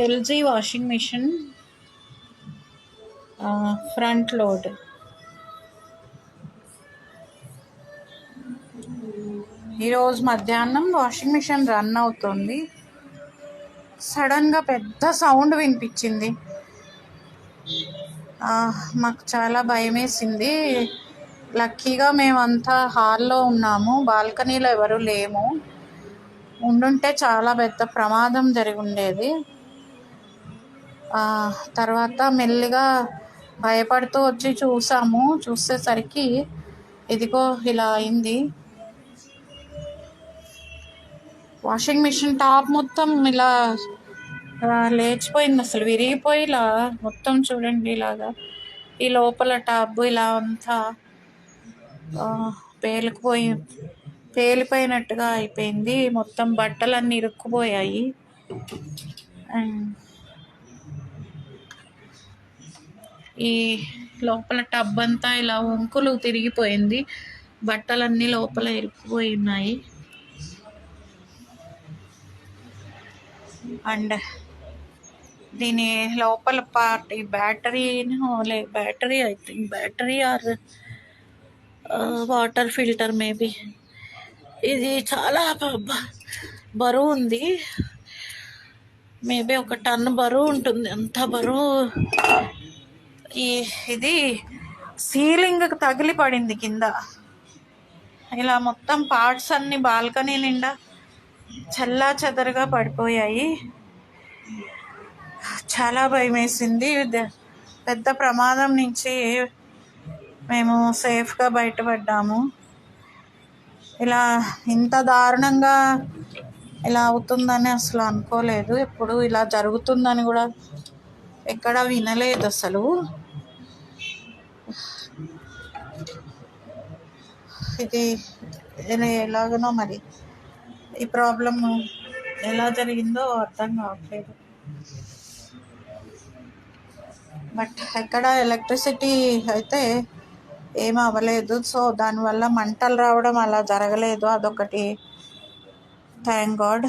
LG washing machine front load. ఈరోజు మధ్యాహ్నం washing machine run అవుతుంది. సడన్గా పెద్ద సౌండ్ వినిపించింది. మాకు చాలా భయం వేసింది. లక్కీగా మేమంతా హాల్లో ఉన్నాము, బాల్కనీలో ఎవరు లేము. ఉండుంటే చాలా పెద్ద ప్రమాదం జరిగి ఉండేది. తర్వాత మెల్లిగా భయపడుతూ వచ్చి చూసేసరికి ఇదిగో ఇలా అయింది. వాషింగ్ మిషన్ టాప్ మొత్తం ఇలా లేచిపోయింది, అసలు విరిగిపోయి ఇలా మొత్తం చూడండి, ఇలాగా ఈ లోపల టబ్ ఇలా అంతా పేలిపోయినట్టుగా అయిపోయింది. మొత్తం బట్టలన్నీ ఇరుక్కుపోయాయి. ఈ లోపల టబ్ అంతా ఇలా వంకులు తిరిగిపోయింది, బట్టలన్నీ లోపల ఇరుక్కుపోయి ఉన్నాయి. అండ్ దీని లోపల పార్ట్ ఈ battery I think battery or water filter maybe. ఇది చాలా బరువు ఉంది, మేబీ 1 టన్ బరువు ఉంటుంది, అంత బరువు. ఇది సీలింగ్ తగిలి పడింది కింద. ఇలా మొత్తం పార్ట్స్ అన్ని బాల్కనీ నిండా చల్లా చెదరుగా పడిపోయాయి. చాలా భయం వేసింది. పెద్ద ప్రమాదం నుంచి మేము సేఫ్గా బయటపడ్డాము. ఇలా ఇంత దారుణంగా ఇలా అవుతుందని అసలు అనుకోలేదు. ఎప్పుడు ఇలా జరుగుతుందని కూడా ఎక్కడ వినలేదు అసలు. ఇది ఎలాగనో మరి ఈ ప్రాబ్లం ఎలా జరిగిందో అర్థం కావట్లేదు. బట్ ఎక్కడ ఎలక్ట్రిసిటీ అయితే ఏం అవ్వలేదు. సో దానివల్ల మంటలు రావడం అలా జరగలేదు, అదొకటి. Thank God.